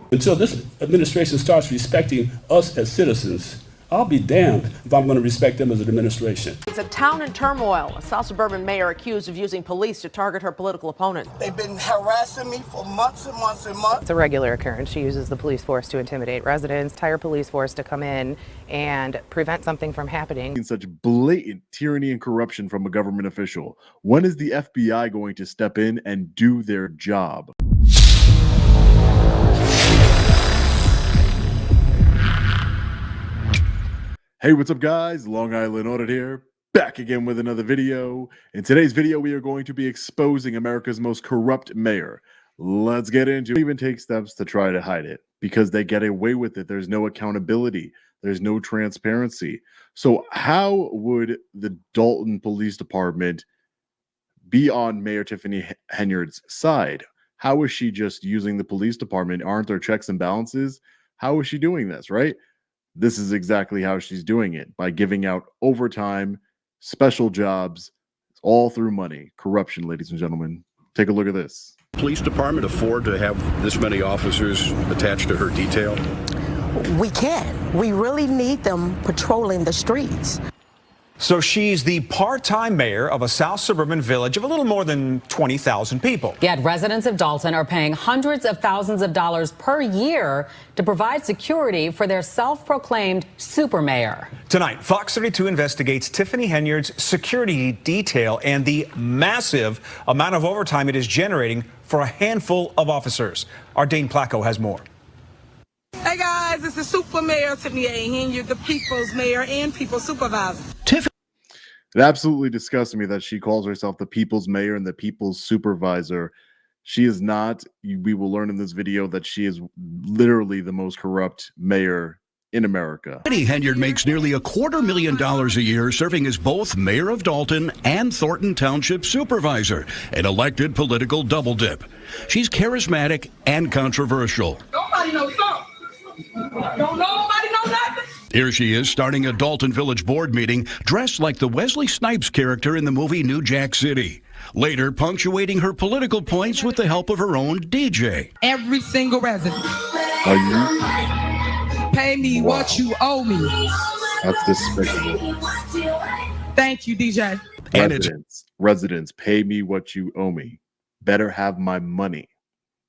Until this administration starts respecting us as citizens, I'll be damned if I'm going to respect them as an administration. It's a town in turmoil. A South Suburban mayor accused of using police to target her political opponent. They've been harassing me for months and months and months. It's a regular occurrence. She uses the police force to intimidate residents, hire police force to come in and prevent something from happening. Such blatant tyranny and corruption from a government official. When is the FBI going to step in and do their job? Hey, what's up guys? Long Island Audit here, back again with another video. In today's video, we are going to be exposing America's most corrupt mayor. Let's get into it. Even take steps to try to hide it because they get away with it. There's no accountability. There's no transparency. So how would the Dalton Police Department be on Mayor Tiffany Henyard's side? How is she just using the police department? Aren't there checks and balances? How is she doing this, right? This is exactly how she's doing it, by giving out overtime, special jobs, all through money. Corruption, ladies and gentlemen. Take a look at this. Police department afford to have this many officers attached to her detail? We can. We really need them patrolling the streets. So she's the part-time mayor of a South Suburban village of a little more than 20,000 people. Yet residents of Dalton are paying hundreds of thousands of dollars per year to provide security for their self-proclaimed super mayor. Tonight, Fox 32 investigates Tiffany Henyard's security detail and the massive amount of overtime it is generating for a handful of officers. Our Dane Placco has more. Hey guys, it's the super mayor Tiffany Henyard, the people's mayor and people's supervisor. It absolutely disgusts me that she calls herself the people's mayor and the people's supervisor. She is not. We will learn in this video that she is literally the most corrupt mayor in America. Tiffany Henyard makes nearly $250,000 a year serving as both mayor of Dalton and Thornton Township supervisor, an elected political double dip. She's charismatic and controversial. Nobody knows something. Don't nobody know nothing. Here she is starting a Dalton Village board meeting dressed like the Wesley Snipes character in the movie New Jack City. Later, punctuating her political points with the help of her own DJ. Every single resident. Are you? Pay me what you owe me. That's despicable. Thank you, DJ. And Residents, pay me what you owe me. Better have my money.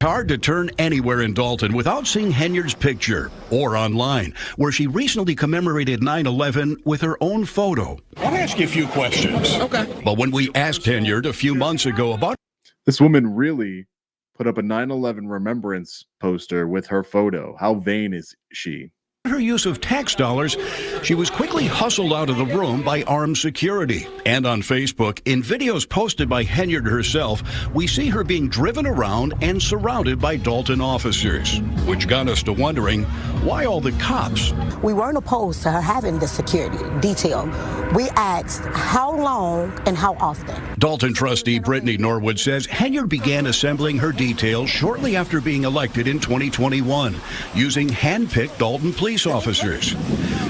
hard to turn anywhere in Dalton without seeing Henyard's picture, or online, where she recently commemorated 9/11 with her own photo. I want to ask you a few questions. Okay. But when we asked Henyard a few months ago about This woman really put up a 9/11 remembrance poster with her photo. How vain is she? her use of tax dollars, she was quickly hustled out of the room by armed security. And on Facebook, in videos posted by Henyard herself, we see her being driven around and surrounded by Dalton officers, which got us to wondering, why all the cops? We weren't opposed to her having the security detail. We asked how long and how often. Dalton trustee Brittany Norwood says Henyard began assembling her detail shortly after being elected in 2021, using hand-picked Dalton police officers.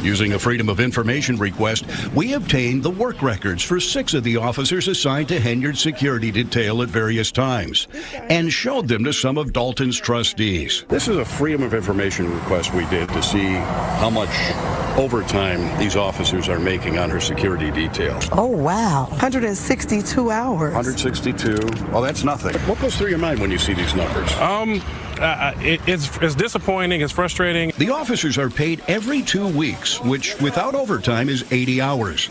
Using a Freedom of Information request, we obtained the work records for 6 of the officers assigned to Henyard's security detail at various times, and showed them to some of Dalton's trustees. This is a Freedom of Information request we did to see how much overtime these officers are making on her security detail. Oh, wow. 162 hours. 162. Well, that's nothing. What goes through your mind when you see these numbers? It's disappointing. It's frustrating. The officers are paid every 2 weeks, which without overtime is 80 hours.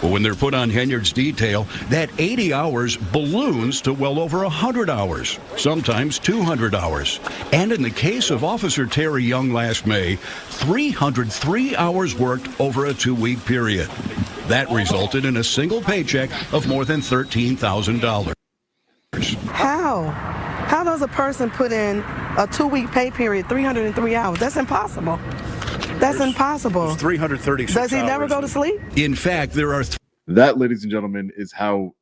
But when they're put on Henyard's detail, that 80 hours balloons to well over 100 hours, sometimes 200 hours. And in the case of Officer Terry Young last May, 303 hours worked over a 2-week period. That resulted in a single paycheck of more than $13,000. How does a person put in a 2-week pay period, 303 hours? That's impossible. That's impossible. 336 Does he hours. never go to sleep? In fact, there are That, ladies and gentlemen, is how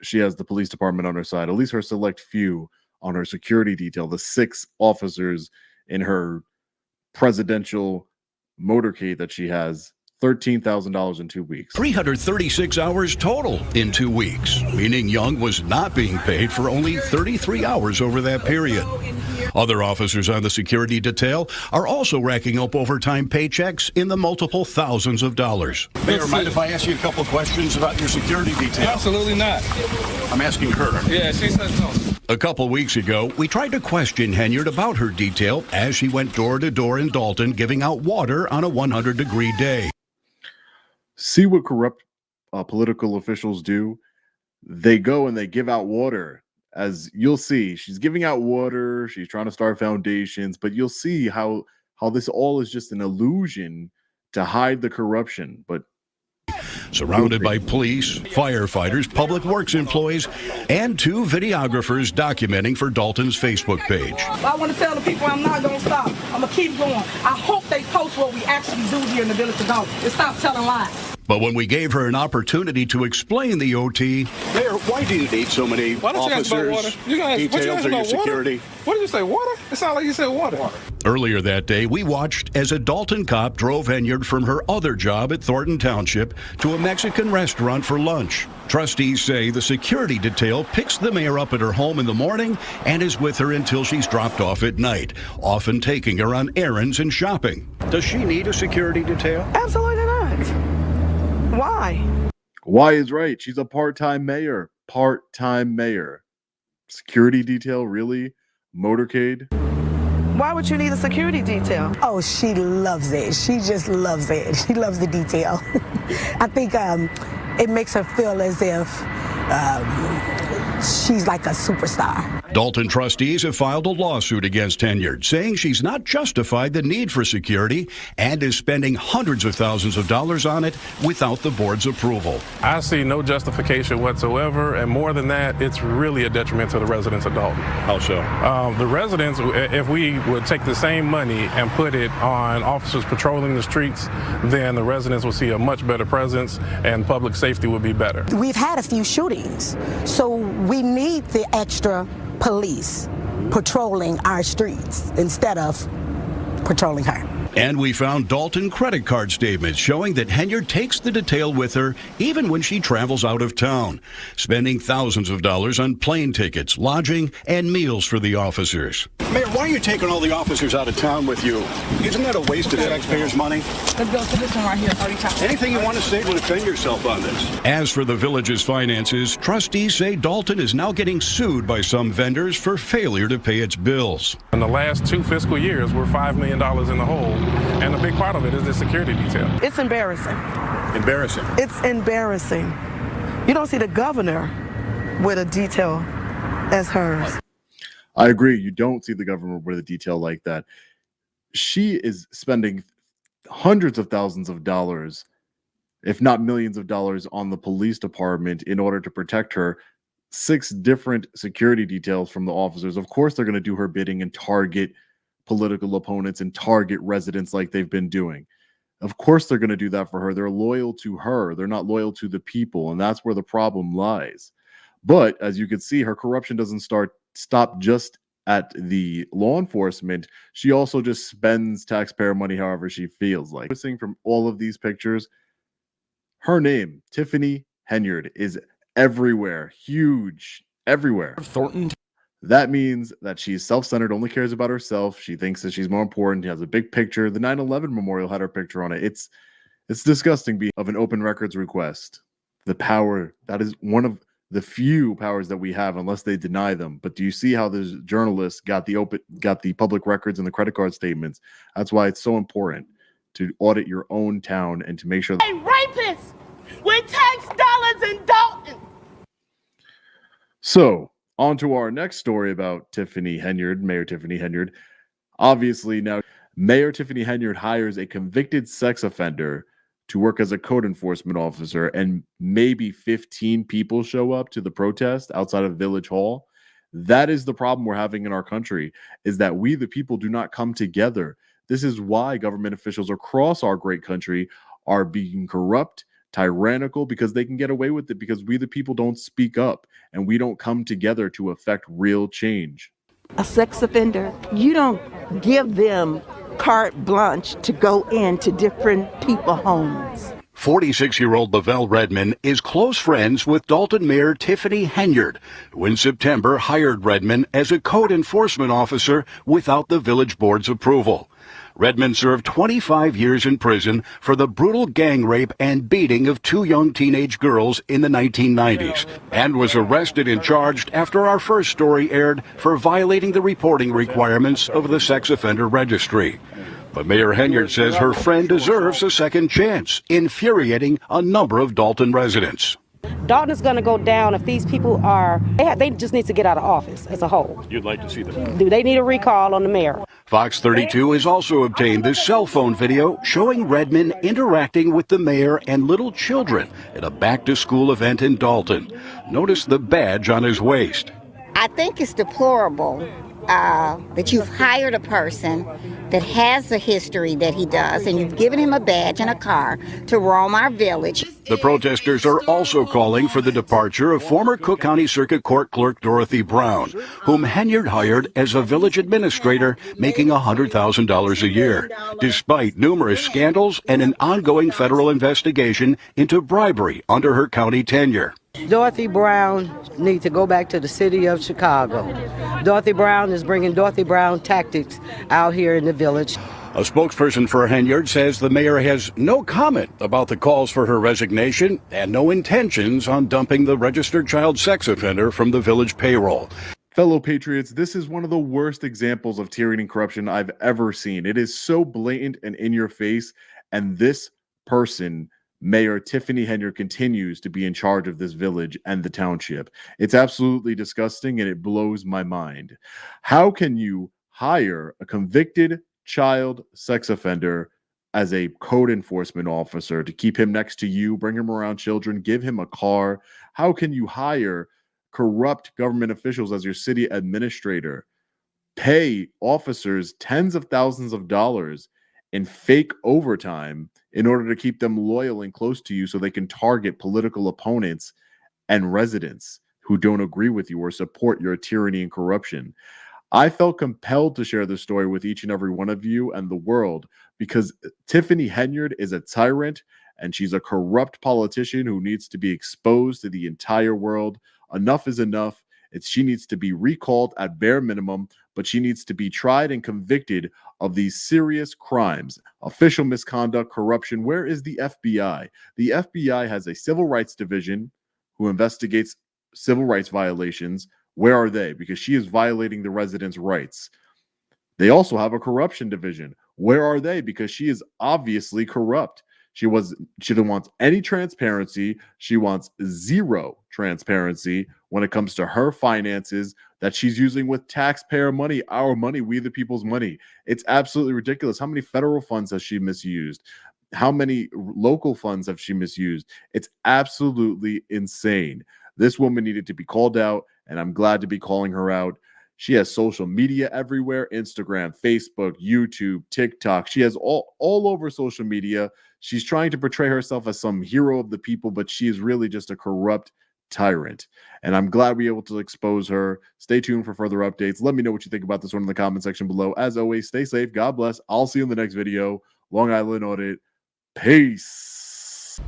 she has the police department on her side, at least her select few on her security detail, the 6 officers in her presidential motorcade that she has, $13,000 in 2 weeks. 336 hours total in 2 weeks, meaning Young was not being paid for only 33 hours over that period. Other officers on the security detail are also racking up overtime paychecks in the multiple thousands of dollars. Mayor, mind if I ask you a couple of questions about your security detail? Absolutely not. I'm asking her. Yeah, she said no. A couple weeks ago, we tried to question Henyard about her detail as she went door to door in Dalton giving out water on a 100-degree day. See what corrupt political officials do? They go and they give out water. As you'll see, she's giving out water. She's trying to start foundations, but you'll see how this all is just an illusion to hide the corruption. But surrounded by police, firefighters, public works employees, and 2 videographers documenting for Dalton's Facebook page. I want to tell the people I'm not going to stop. I'm going to keep going. I hope they post what we actually do here in the village of Dalton and stop telling lies. But when we gave her an opportunity to explain the OT, Mayor, why do you need so many officers, details, or your security? What did you say, water? It sounded like you said water. earlier that day, we watched as a Dalton cop drove Henyard from her other job at Thornton Township to a Mexican restaurant for lunch. Trustees say the security detail picks the mayor up at her home in the morning and is with her until she's dropped off at night, often taking her on errands and shopping. Does she need a security detail? Absolutely not. Why? Why is right. She's a part-time mayor. Part-time mayor. Security detail, really? Motorcade? Why would you need a security detail? Oh, she loves it. She just loves it. She loves the detail. I think it makes her feel as if she's like a superstar. Dalton trustees have filed a lawsuit against Henyard, saying she's not justified the need for security and is spending hundreds of thousands of dollars on it without the board's approval. I see no justification whatsoever, and more than that, it's really a detriment to the residents of Dalton. How so? The residents, if we would take the same money and put it on officers patrolling the streets, then the residents will see a much better presence and public safety would be better. We've had a few shootings, so we need the extra police patrolling our streets instead of patrolling her. And we found Dalton credit card statements showing that Henyard takes the detail with her even when she travels out of town, spending thousands of dollars on plane tickets, lodging, and meals for the officers. Mayor, why are you taking all the officers out of town with you? Isn't that a waste of taxpayers' money? Let's go to this one right here. Anything you want to say to defend yourself on this? As for the village's finances, trustees say Dalton is now getting sued by some vendors for failure to pay its bills. In the last 2 fiscal years, we're $5 million in the hole, and a big part of it is the security detail. It's embarrassing. Embarrassing. It's embarrassing. You don't see the governor with a detail as hers. I agree. You don't see the government with a detail like that. She is spending hundreds of thousands of dollars, if not millions of dollars, on the police department in order to protect her. 6 different security details from the officers. Of course, they're going to do her bidding and target political opponents and target residents like they've been doing. Of course, they're going to do that for her. They're loyal to her. They're not loyal to the people, and that's where the problem lies. But as you can see, her corruption doesn't stop just at the law enforcement. She also just spends taxpayer money however she feels like. Missing from all of these pictures, her name, Tiffany Henyard, is everywhere, huge, everywhere. Thornton. That means that she's self-centered, only cares about herself. She thinks that she's more important. She has a big picture. The 9/11 memorial had her picture on it. It's disgusting of an open records request. The power, that is one of the few powers that we have, unless they deny them. But do you see how this journalist got the public records and the credit card statements? That's why it's so important to audit your own town and to make sure that Rapists with tax dollars in Dalton. So, on to our next story about Tiffany Henyard, Mayor Tiffany Henyard. Obviously, now Mayor Tiffany Henyard hires a convicted sex offender to work as a code enforcement officer, and maybe 15 people show up to the protest outside of Village Hall. That is the problem we're having in our country, is that we, the people, do not come together. This is why government officials across our great country are being corrupt, tyrannical, because they can get away with it, because we, the people, don't speak up and we don't come together to affect real change. A sex offender, you don't give them carte blanche to go into different people's homes. 46-year-old Lavelle Redmond is close friends with Dalton Mayor Tiffany Henyard, who in September hired Redmond as a code enforcement officer without the village board's approval. Redmond served 25 years in prison for the brutal gang rape and beating of 2 young teenage girls in the 1990s and was arrested and charged after our first story aired for violating the reporting requirements of the sex offender registry. But Mayor Henyard says her friend deserves a second chance, infuriating a number of Dalton residents. Dalton is going to go down if these people they just need to get out of office as a whole. You'd like to see them? Do they need a recall on the mayor? Fox 32 has also obtained this cell phone video showing Redmond interacting with the mayor and little children at a back-to-school event in Dalton. Notice the badge on his waist. I think it's deplorable that you've hired a person that has the history that he does, and you've given him a badge and a car to roam our village. The protesters are also calling for the departure of former Cook County Circuit Court Clerk Dorothy Brown, whom Henyard hired as a village administrator, making $100,000 a year, despite numerous scandals and an ongoing federal investigation into bribery under her county tenure. Dorothy Brown needs to go back to the city of Chicago. Dorothy Brown is bringing Dorothy Brown tactics out here in the village. A spokesperson for Henyard says the mayor has no comment about the calls for her resignation and no intentions on dumping the registered child sex offender from the village payroll. Fellow patriots, this is one of the worst examples of tyranny and corruption I've ever seen. It is so blatant and in your face, and this person, Mayor Tiffany Henyard, continues to be in charge of this village and the township. It's absolutely disgusting, and it blows my mind. How can you hire a convicted child sex offender as a code enforcement officer to keep him next to you, bring him around children, give him a car? How can you hire corrupt government officials as your city administrator, pay officers tens of thousands of dollars in fake overtime in order to keep them loyal and close to you so they can target political opponents and residents who don't agree with you or support your tyranny and corruption? I felt compelled to share this story with each and every one of you and the world because Tiffany Henyard is a tyrant and she's a corrupt politician who needs to be exposed to the entire world. Enough is enough. She needs to be recalled at bare minimum, but she needs to be tried and convicted of these serious crimes, official misconduct, corruption. Where is the FBI? The FBI has a civil rights division who investigates civil rights violations. Where are they? Because she is violating the residents' rights. They also have a corruption division. Where are they? Because she is obviously corrupt. She doesn't want any transparency. She wants zero transparency when it comes to her finances that she's using with taxpayer money, our money, we the people's money. It's absolutely ridiculous. How many federal funds has she misused? How many local funds have she misused? It's absolutely insane. This woman needed to be called out, and I'm glad to be calling her out. She has social media everywhere: Instagram, Facebook, YouTube, TikTok. She has all over social media. She's trying to portray herself as some hero of the people, but she is really just a corrupt tyrant. And I'm glad we were able to expose her. Stay tuned for further updates. Let me know what you think about this one in the comment section below. As always, stay safe. God bless. I'll see you in the next video. Long Island Audit. Peace.